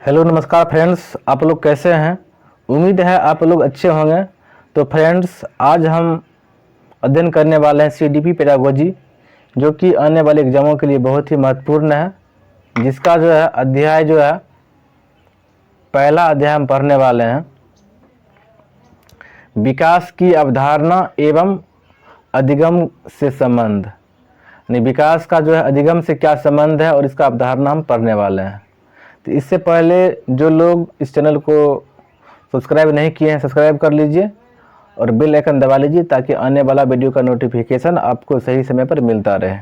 Hello नमस्कार friends, आप लोग कैसे हैं। उम्मीद है आप लोग अच्छे होंगे। तो फ्रेंड्स, आज हम अध्ययन करने वाले हैं सीडीपी पेडागोजी, जो कि आने वाले एग्जामों के लिए बहुत ही महत्वपूर्ण है। जिसका जो है अध्याय जो है पहला अध्याय हम पढ़ने वाले हैं, विकास की अवधारणा एवं अधिगम से संबंध। यानी विकास का जो है अधिगम से क्या संबंध है और इसका अवधारणा हम पढ़ने वाले हैं। तो इससे पहले जो लोग इस चैनल को सब्सक्राइब नहीं किए हैं, सब्सक्राइब कर लीजिए और बेल आइकन दबा लीजिए ताकि आने वाला वीडियो का नोटिफिकेशन आपको सही समय पर मिलता रहे।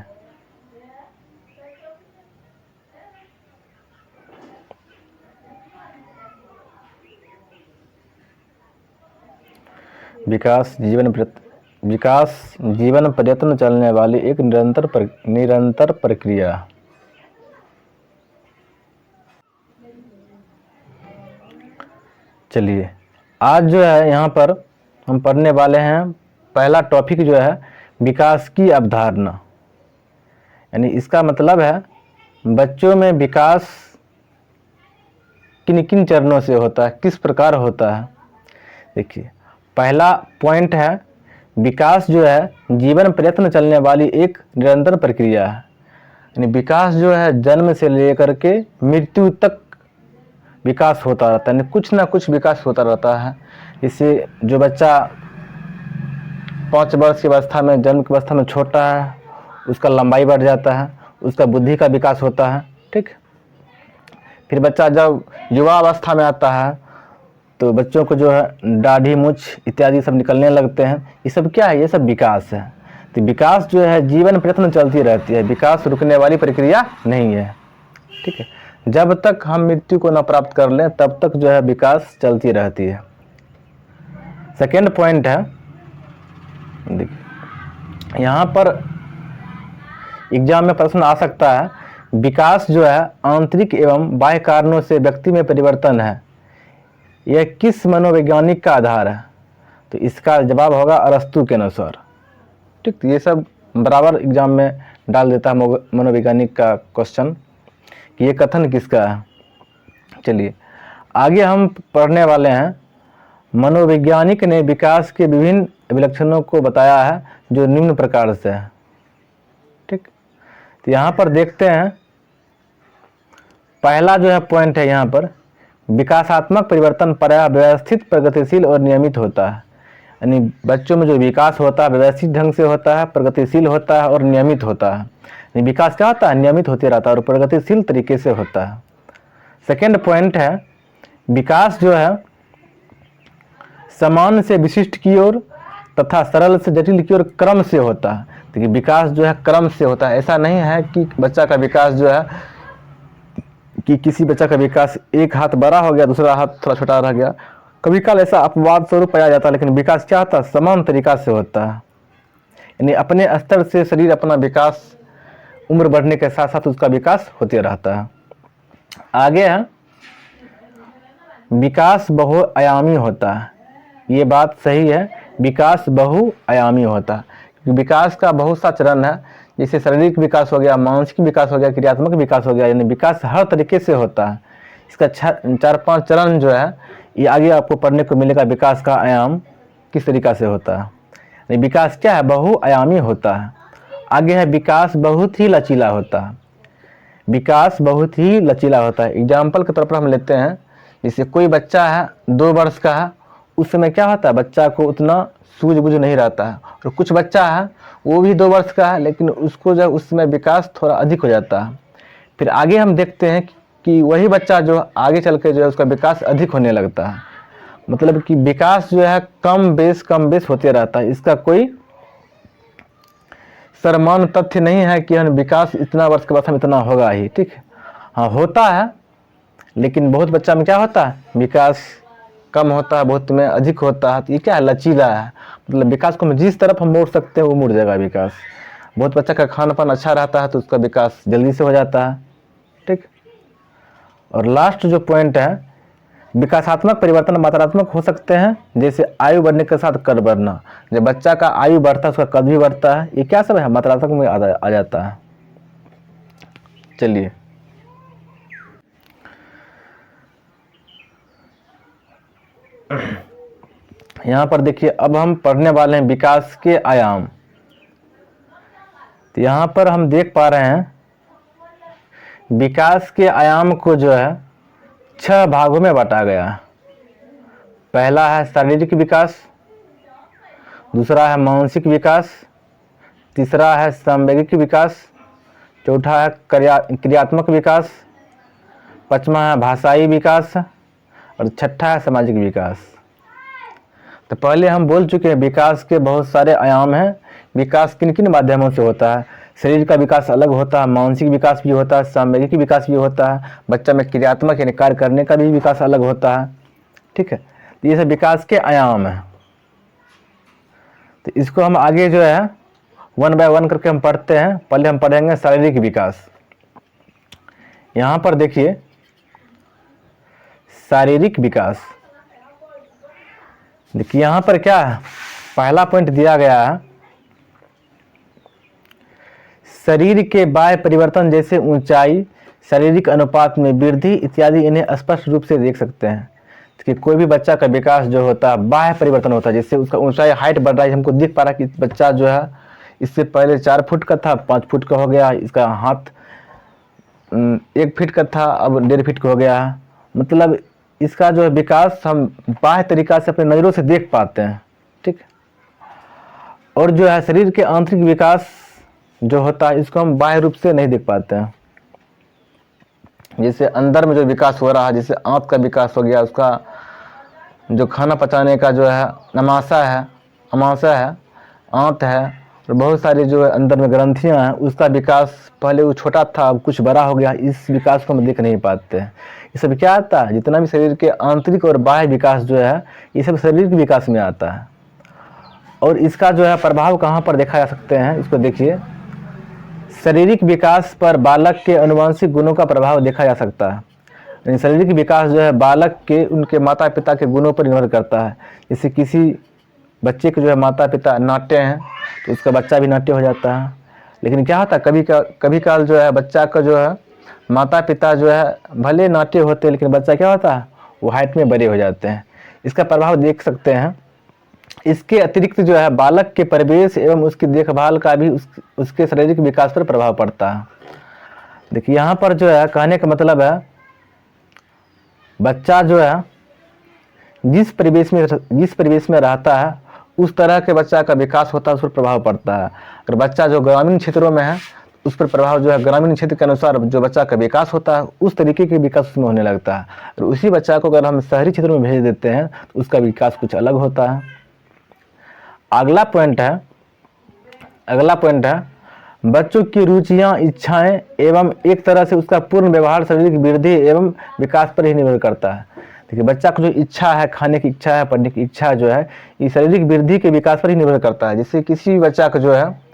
विकास जीवन प्रयत्न चलने वाली एक निरंतर प्रक्रिया। चलिए, आज जो है यहाँ पर हम पढ़ने वाले हैं पहला टॉपिक जो है विकास की अवधारणा। यानी इसका मतलब है बच्चों में विकास किन किन चरणों से होता है, किस प्रकार होता है। देखिए, पहला पॉइंट है विकास जो है जीवन प्रयत्न चलने वाली एक निरंतर प्रक्रिया है। यानी विकास जो है जन्म से लेकर के मृत्यु तक विकास होता रहता है, यानी कुछ ना कुछ विकास होता रहता है। इससे जो बच्चा 5 वर्ष की अवस्था में, जन्म की अवस्था में छोटा है, उसका लंबाई बढ़ जाता है, उसका बुद्धि का विकास होता है। ठीक, फिर बच्चा जब युवा अवस्था में आता है तो बच्चों को जो है दाढ़ी मूछ इत्यादि सब निकलने लगते हैं। ये सब क्या है? ये सब विकास है। तो विकास जो है जीवन प्रयत्न चलती रहती है, विकास रुकने वाली प्रक्रिया नहीं है। ठीक है, जब तक हम मृत्यु को न प्राप्त कर लें तब तक जो है विकास चलती रहती है। सेकेंड पॉइंट है, देखिए यहाँ पर एग्जाम में प्रश्न आ सकता है, विकास जो है आंतरिक एवं बाह्य कारणों से व्यक्ति में परिवर्तन है, यह किस मनोवैज्ञानिक का आधार है? तो इसका जवाब होगा अरस्तु के अनुसार। ठीक, तो ये सब बराबर एग्जाम में डाल देता है मनोवैज्ञानिक का क्वेश्चन कि ये कथन किसका है। चलिए आगे हम पढ़ने वाले हैं, मनोवैज्ञानिक ने विकास के विभिन्न विलक्षणों को बताया है जो निम्न प्रकार से है। ठीक, तो यहाँ पर देखते हैं पहला जो है पॉइंट है, यहाँ पर विकासात्मक परिवर्तन प्रायः व्यवस्थित, प्रगतिशील और नियमित होता है। यानी बच्चों में जो विकास होता है व्यवस्थित ढंग से होता है, प्रगतिशील होता है और नियमित होता है। विकास क्या होता है? नियमित होते रहता है और प्रगतिशील तरीके से होता है। सेकेंड पॉइंट है, विकास जो है सामान्य से विशिष्ट की ओर तथा सरल से जटिल की ओर क्रम से होता है। देखिए, विकास जो है क्रम से होता है। ऐसा नहीं है कि बच्चा का विकास जो है कि किसी बच्चा का विकास एक हाथ बड़ा हो गया, दूसरा हाथ थोड़ा छोटा रह गया। कभी काल ऐसा अपवाद स्वरूप पाया जाता है, लेकिन विकास क्या होता है? समान तरीका से होता है। यानी अपने स्तर से शरीर अपना विकास उम्र बढ़ने के साथ साथ उसका विकास होते रहता है। आगे है, विकास बहुआयामी होता है। ये बात सही है, विकास बहुआयामी होता है। विकास का बहुत सा चरण है, जैसे शारीरिक विकास हो गया, मानसिक विकास हो गया, क्रियात्मक विकास हो गया। यानी विकास हर तरीके से होता है। इसका 4-5 चरण जो है ये आगे आपको पढ़ने को मिलेगा, विकास का आयाम किस तरीका से होता है। विकास क्या है? बहुआयामी होता है। आगे है, विकास बहुत ही लचीला होता है। विकास बहुत ही लचीला होता है। एग्जाम्पल के तौर पर हम लेते हैं, जैसे कोई बच्चा है 2 वर्ष का है, उस समय क्या होता है? बच्चा को उतना सूझबूझ नहीं रहता है। और कुछ बच्चा है वो भी 2 वर्ष का है, लेकिन उसको जब उस समय विकास थोड़ा अधिक हो जाता है। फिर आगे हम देखते हैं कि वही बच्चा जो आगे चल के जो है उसका विकास अधिक होने लगता है। मतलब कि विकास जो है कम बेस होते रहता है। इसका कोई सर्वमान्य तथ्य नहीं है कि विकास इतना वर्ष के बाद हम इतना होगा ही। ठीक है, हाँ होता है, लेकिन बहुत बच्चा में क्या होता है? विकास कम होता है, बहुत में अधिक होता है। तो ये क्या है? लचीला है। मतलब विकास को जिस तरफ हम मोड़ सकते हैं वो मुड़ जाएगा विकास। बहुत बच्चा का खान पान अच्छा रहता है तो उसका विकास जल्दी से हो जाता है। ठीक, और लास्ट जो पॉइंट है, विकासात्मक परिवर्तन मात्रात्मक हो सकते हैं, जैसे आयु बढ़ने के साथ कद बढ़ना। जब बच्चा का आयु बढ़ता है उसका कद भी बढ़ता है। ये क्या सब है? मात्रात्मक में आ जाता है। चलिए, यहाँ पर देखिए अब हम पढ़ने वाले हैं विकास के आयाम। तो यहाँ पर हम देख पा रहे हैं विकास के आयाम को जो है 6 भागों में बांटा गया। पहला है शारीरिक विकास, दूसरा है मानसिक विकास, तीसरा है सांवेगिक विकास, चौथा है क्रियात्मक विकास, पांचवा है भाषाई विकास और छठा है सामाजिक विकास। तो पहले हम बोल चुके हैं विकास के बहुत सारे आयाम हैं। विकास किन किन माध्यमों से होता है? शरीर का विकास अलग होता है, मानसिक विकास भी होता है, सांवेगिक विकास भी होता है, बच्चा में क्रियात्मक यानी कार्य करने का भी विकास अलग होता है। ठीक है, तो ये सब विकास के आयाम हैं। तो इसको हम आगे जो है 1 बाय 1 करके हम पढ़ते हैं। पहले हम पढ़ेंगे शारीरिक विकास। यहाँ पर देखिए शारीरिक विकास, देखिए यहाँ पर क्या है, पहला पॉइंट दिया गया है शरीर के बाह्य परिवर्तन जैसे ऊंचाई, शारीरिक अनुपात में वृद्धि इत्यादि इन्हें स्पष्ट रूप से देख सकते हैं। कि कोई भी बच्चा का विकास जो होता है बाह्य परिवर्तन होता है, जैसे उसका ऊंचाई हाइट बढ़ रहा है, हमको दिख पा रहा है कि बच्चा जो है इससे पहले 4 फुट का था 5 फुट का हो गया, इसका हाथ 1 फीट का था अब 1.5 फीट का हो गया। मतलब इसका जो है विकास हम बाह्य तरीका से अपने नज़रों से देख पाते हैं। ठीक, और जो है शरीर के आंतरिक विकास जो होता है इसको हम बाह्य रूप से नहीं देख पाते हैं। जैसे अंदर में जो विकास हो रहा है, जैसे आंत का विकास हो गया, उसका जो खाना पचाने का जो है अमाशय है, आंत है, और बहुत सारी जो है अंदर में ग्रंथियां हैं, उसका विकास पहले वो छोटा था अब कुछ बड़ा हो गया। इस विकास को हम देख नहीं पाते हैं। ये सब क्या आता है, जितना भी शरीर के आंतरिक और बाह्य विकास जो है ये सब शरीर के विकास में आता है। और इसका जो है प्रभाव कहाँ पर देखा जा सकते हैं, इसको देखिए। शारीरिक विकास पर बालक के आनुवंशिक गुणों का प्रभाव देखा जा सकता है। यानी शारीरिक विकास जो है बालक के उनके माता पिता के गुणों पर निर्भर करता है। जैसे किसी बच्चे के जो है माता पिता नाट्य हैं तो उसका बच्चा भी नाट्य हो जाता है। लेकिन क्या होता है कभी काल जो है बच्चा का जो है माता पिता जो है भले नाट्य होते हैं लेकिन बच्चा क्या होता है वो हाइट में बड़े हो जाते हैं। इसका प्रभाव देख सकते हैं। इसके अतिरिक्त जो है बालक के परिवेश एवं उसकी देखभाल का भी उसके शारीरिक विकास पर प्रभाव पड़ता है। देखिए यहाँ पर जो है कहने का मतलब है बच्चा जो है जिस परिवेश में रहता है उस तरह के बच्चा का विकास होता है, उस पर प्रभाव पड़ता है। अगर बच्चा जो ग्रामीण क्षेत्रों में है उस पर प्रभाव जो है ग्रामीण क्षेत्र के अनुसार जो बच्चा का विकास होता है उस तरीके के विकास उसमें होने लगता है। और उसी बच्चा को अगर हम शहरी क्षेत्रों में भेज देते हैं तो उसका विकास कुछ अलग होता है। अगला पॉइंट है बच्चों की रुचियां, इच्छाएं एवं एक तरह से उसका पूर्ण व्यवहार शारीरिक वृद्धि एवं विकास पर ही निर्भर करता है। देखिए बच्चा को जो इच्छा है, खाने की इच्छा है, पढ़ने की इच्छा जो है ये शारीरिक वृद्धि के विकास पर ही निर्भर करता है। जैसे किसी बच्चा का जो है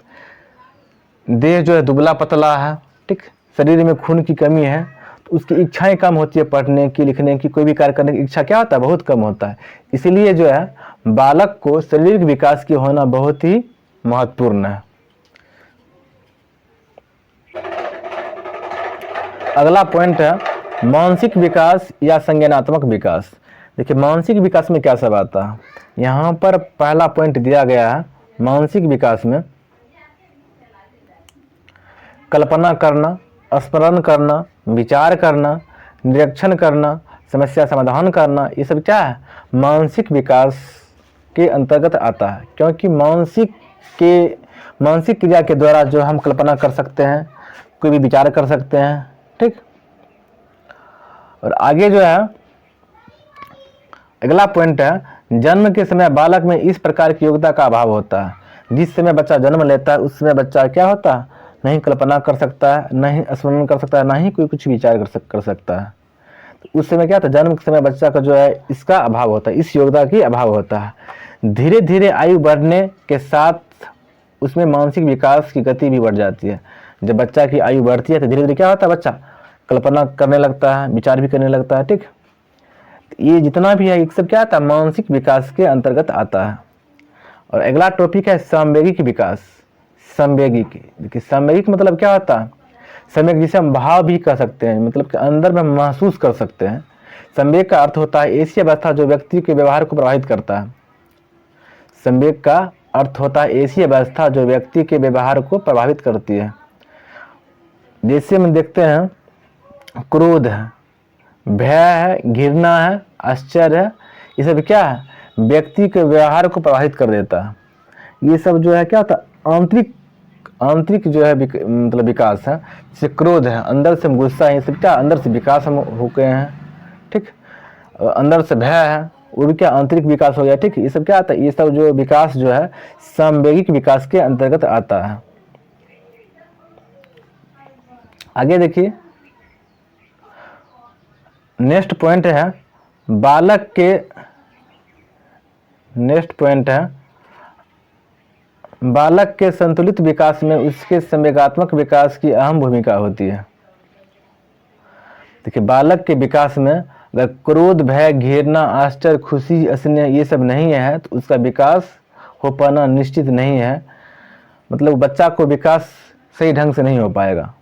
देह जो है दुबला पतला है, ठीक, शरीर में खून की कमी है तो उसकी इच्छाएं कम होती है, पढ़ने की, लिखने की, कोई भी कार्य करने की इच्छा क्या होता है बहुत कम होता है। इसीलिए जो है बालक को शारीरिक विकास की होना बहुत ही महत्वपूर्ण है। अगला पॉइंट है मानसिक विकास या संज्ञानात्मक विकास। देखिए मानसिक विकास में क्या सब आता है, यहाँ पर पहला पॉइंट दिया गया है मानसिक विकास में कल्पना करना, स्मरण करना, विचार करना, निरीक्षण करना, समस्या समाधान करना, ये सब क्या है मानसिक विकास के अंतर्गत आता है। क्योंकि मानसिक क्रिया के द्वारा जो हम कल्पना कर सकते हैं, कोई भी विचार कर सकते हैं, ठीक। और आगे जो है अगला पॉइंट है जन्म के समय बालक में इस प्रकार की योग्यता का अभाव होता है। जिस समय बच्चा जन्म लेता है उस समय बच्चा क्या होता है नहीं कल्पना कर सकता है, नहीं स्मरण कर सकता है, ना ही कोई कुछ विचार कर सकता है। तो उस समय क्या था जन्म के समय बच्चा का जो है इसका अभाव होता है, इस योग्यता की अभाव होता है। धीरे धीरे आयु बढ़ने के साथ उसमें मानसिक विकास की गति भी बढ़ जाती है। जब बच्चा की आयु बढ़ती है तो धीरे धीरे क्या होता है बच्चा कल्पना करने लगता है, विचार भी करने लगता है, ठीक। ये जितना भी है ये सब क्या आता है मानसिक विकास के अंतर्गत आता है। और अगला टॉपिक है सांवेगिक विकास। संवेगिक, देखिए संवेगिक मतलब क्या होता है, संवेग जिसे हम भाव भी कह सकते हैं, मतलब कि अंदर में महसूस कर सकते हैं। संवेग का अर्थ होता है ऐसी अवस्था जो व्यक्ति के व्यवहार को प्रभावित करता है। संवेग का अर्थ होता है ऐसी अवस्था जो व्यक्ति के व्यवहार को प्रभावित करती है। जैसे हम देखते हैं, क्रोध है, भय है, घृणा है, आश्चर्य है, ये सब क्या है, व्यक्ति के व्यवहार को प्रभावित कर देता है। ये सब जो है क्या होता है, आंतरिक जो है मतलब विकास है। जैसे क्रोध है, अंदर से हम गुस्सा है, ये सब क्या अंदर से विकास हम हो गए हैं, ठीक। अंदर से भय है, वो भी क्या आंतरिक विकास हो गया, ठीक। ये सब क्या आता है, ये सब जो विकास जो है संवेगिक विकास के अंतर्गत आता है। आगे देखिए, नेक्स्ट पॉइंट है बालक के संतुलित विकास में उसके संवेगात्मक विकास की अहम भूमिका होती है। देखिए, बालक के विकास में अगर क्रोध, भय, घृणा, आश्चर्य, खुशी, स्नेह ये सब नहीं है तो उसका विकास हो पाना निश्चित नहीं है। मतलब बच्चा को विकास सही ढंग से नहीं हो पाएगा।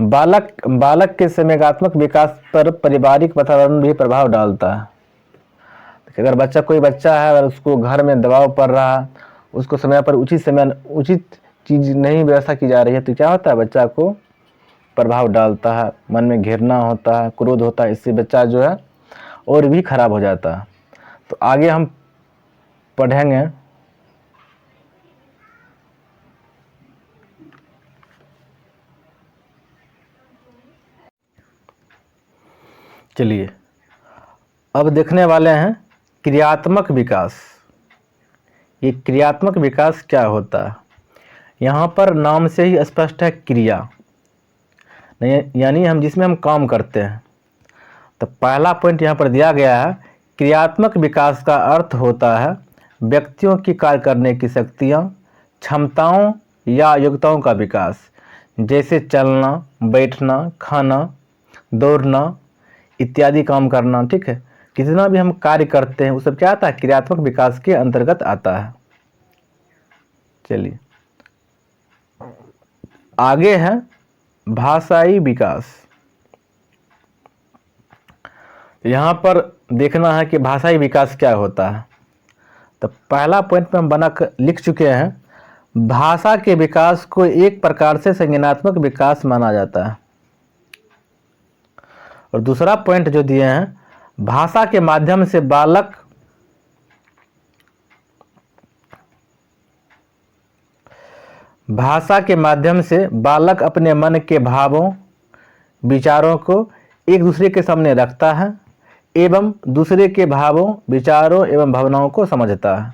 बालक के संवेगात्मक विकास पर पारिवारिक वातावरण भी प्रभाव डालता है। अगर कोई बच्चा है, अगर उसको घर में दबाव पड़ रहा है, उसको समय पर उचित चीज नहीं व्यवस्था की जा रही है, तो क्या होता है, बच्चा को प्रभाव डालता है, मन में घृणा होता है, क्रोध होता है, इससे बच्चा जो है और भी खराब हो जाता है। तो आगे हम पढ़ेंगे। चलिए, अब देखने वाले हैं क्रियात्मक विकास। ये क्रियात्मक विकास क्या होता है? यहाँ पर नाम से ही स्पष्ट है, क्रिया यानी जिसमें हम काम करते हैं। तो पहला पॉइंट यहाँ पर दिया गया है, क्रियात्मक विकास का अर्थ होता है व्यक्तियों की कार्य करने की शक्तियाँ, क्षमताओं या योग्यताओं का विकास, जैसे चलना, बैठना, खाना, दौड़ना इत्यादि काम करना, ठीक है। कितना भी हम कार्य करते हैं वो सब क्या आता है, क्रियात्मक विकास के अंतर्गत आता है। चलिए, आगे है भाषाई विकास। यहाँ पर देखना है कि भाषाई विकास क्या होता है। तो पहला पॉइंट में हम लिख चुके हैं, भाषा के विकास को एक प्रकार से संज्ञानात्मक विकास माना जाता है। और दूसरा पॉइंट जो दिए हैं, भाषा के माध्यम से बालक अपने मन के भावों, विचारों को एक दूसरे के सामने रखता है एवं दूसरे के भावों, विचारों एवं भावनाओं को समझता है।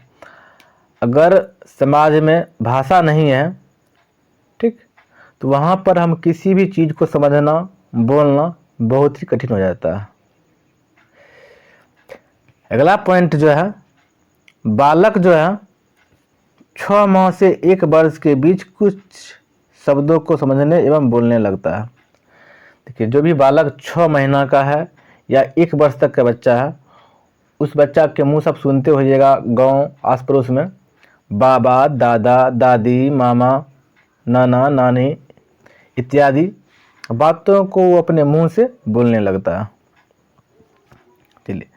अगर समाज में भाषा नहीं है, ठीक, तो वहाँ पर हम किसी भी चीज़ को समझना, बोलना बहुत ही कठिन हो जाता है। अगला पॉइंट जो है, बालक जो है 6 माह से 1 वर्ष के बीच कुछ शब्दों को समझने एवं बोलने लगता है। देखिए, जो भी बालक 6 महीना का है या 1 वर्ष तक का बच्चा है, उस बच्चा के मुंह सब सुनते होइएगा गांव आस पड़ोस में, बाबा, दादा, दादी, मामा, नाना, नानी इत्यादि बातों को वो अपने मुंह से बोलने लगता है। चलिए,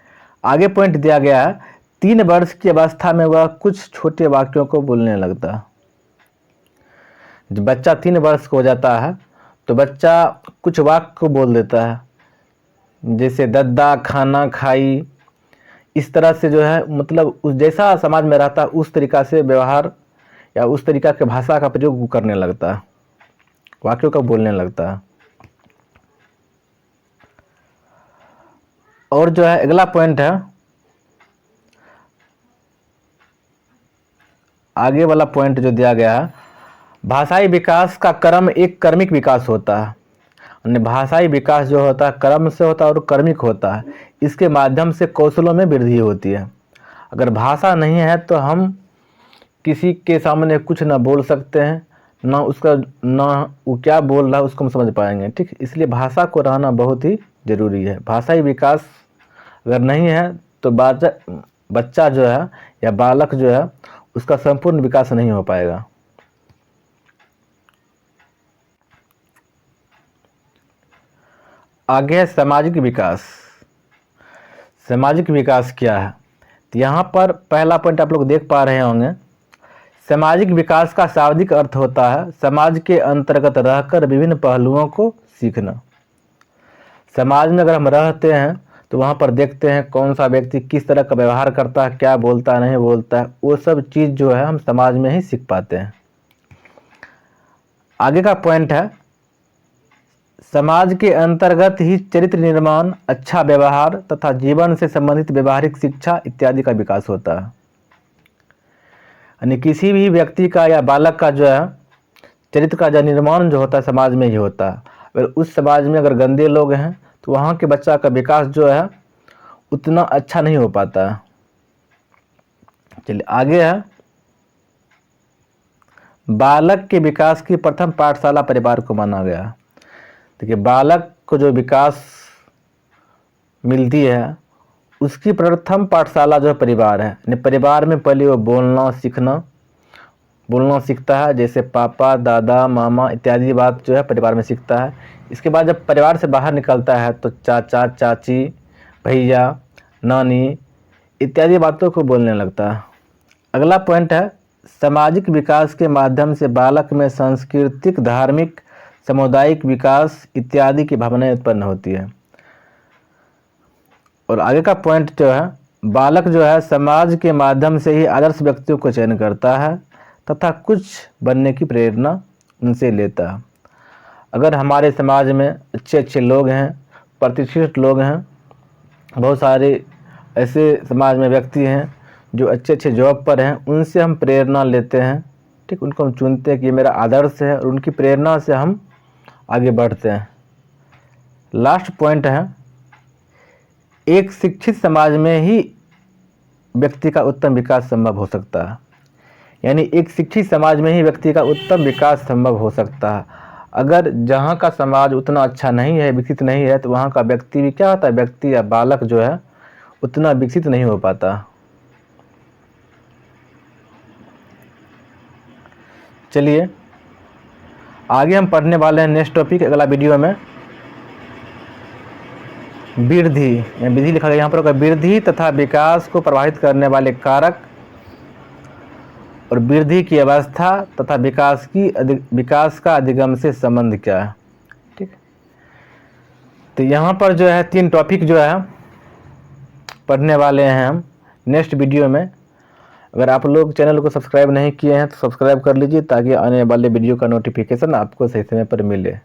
आगे पॉइंट दिया गया है, 3 वर्ष की अवस्था में वह कुछ छोटे वाक्यों को बोलने लगता है। जब बच्चा 3 वर्ष का हो जाता है तो बच्चा कुछ वाक्य को बोल देता है, जैसे दद्दा, खाना, खाई, इस तरह से जो है, मतलब उस जैसा समाज में रहता है उस तरीका से व्यवहार या उस तरीका के भाषा का प्रयोग करने लगता है, वाक्यों का बोलने लगता है। और जो है अगला पॉइंट है, आगे वाला पॉइंट जो दिया गया है, भाषाई विकास का क्रम एक कर्मिक विकास होता है। भाषाई विकास जो होता है क्रम से होता है और कर्मिक होता है। इसके माध्यम से कौशलों में वृद्धि होती है। अगर भाषा नहीं है तो हम किसी के सामने कुछ ना बोल सकते हैं, ना वो क्या बोल रहा है उसको हम समझ पाएंगे, ठीक। इसलिए भाषा को रहना बहुत ही जरूरी है। भाषाई विकास अगर नहीं है तो बच्चा जो है या बालक जो है उसका संपूर्ण विकास नहीं हो पाएगा। आगे है सामाजिक विकास। सामाजिक विकास क्या है? तो यहाँ पर पहला पॉइंट आप लोग देख पा रहे होंगे, सामाजिक विकास का शाब्दिक अर्थ होता है समाज के अंतर्गत रहकर विभिन्न पहलुओं को सीखना। समाज में अगर हम रहते हैं तो वहाँ पर देखते हैं कौन सा व्यक्ति किस तरह का व्यवहार करता है, क्या बोलता है, नहीं बोलता है, वो सब चीज़ जो है हम समाज में ही सीख पाते हैं। आगे का पॉइंट है, समाज के अंतर्गत ही चरित्र निर्माण, अच्छा व्यवहार तथा जीवन से संबंधित व्यवहारिक शिक्षा इत्यादि का विकास होता है। यानी किसी भी व्यक्ति का या बालक का जो है चरित्र का जो निर्माण जो होता है समाज में ही होता है। अगर उस समाज में अगर गंदे लोग हैं तो वहाँ के बच्चा का विकास जो है उतना अच्छा नहीं हो पाता है। चलिए आगे है, बालक के विकास की प्रथम पाठशाला परिवार को माना गया। देखिए बालक को जो विकास मिलती है उसकी प्रथम पाठशाला जो परिवार है, यानी परिवार में पहले वो बोलना सीखता है, जैसे पापा, दादा, मामा इत्यादि बात जो है परिवार में सीखता है। इसके बाद जब परिवार से बाहर निकलता है तो चाचा, चाची, भैया, नानी इत्यादि बातों को बोलने लगता है। अगला पॉइंट है, सामाजिक विकास के माध्यम से बालक में सांस्कृतिक, धार्मिक, सामुदायिक विकास इत्यादि की भावनाएं उत्पन्न होती है। और आगे का पॉइंट जो है, बालक जो है समाज के माध्यम से ही आदर्श व्यक्तियों को चयन करता है तथा कुछ बनने की प्रेरणा उनसे लेता है। अगर हमारे समाज में अच्छे अच्छे लोग हैं, प्रतिष्ठित लोग हैं, बहुत सारे ऐसे समाज में व्यक्ति हैं जो अच्छे अच्छे जॉब पर हैं, उनसे हम प्रेरणा लेते हैं, ठीक, उनको हम चुनते हैं कि ये मेरा आदर्श है और उनकी प्रेरणा से हम आगे बढ़ते हैं। लास्ट पॉइंट है, एक शिक्षित समाज में ही व्यक्ति का उत्तम विकास संभव हो सकता है। यानी एक शिक्षित समाज में ही व्यक्ति का उत्तम विकास संभव हो सकता है। अगर जहाँ का समाज उतना अच्छा नहीं है, विकसित नहीं है, तो वहाँ का व्यक्ति भी क्या होता है, व्यक्ति या बालक जो है उतना विकसित नहीं हो पाता। चलिए आगे हम पढ़ने वाले हैं नेक्स्ट टॉपिक अगला वीडियो में, वृद्धि। विधि लिखा गया यहाँ पर होगा, वृद्धि तथा विकास को प्रभावित करने वाले कारक और वृद्धि की अवस्था तथा विकास का अधिगम से संबंध क्या है। ठीक, तो यहाँ पर जो है 3 टॉपिक जो है पढ़ने वाले हैं हम नेक्स्ट वीडियो में। अगर आप लोग चैनल को सब्सक्राइब नहीं किए हैं तो सब्सक्राइब कर लीजिए ताकि आने वाले वीडियो का नोटिफिकेशन आपको सही समय पर मिले।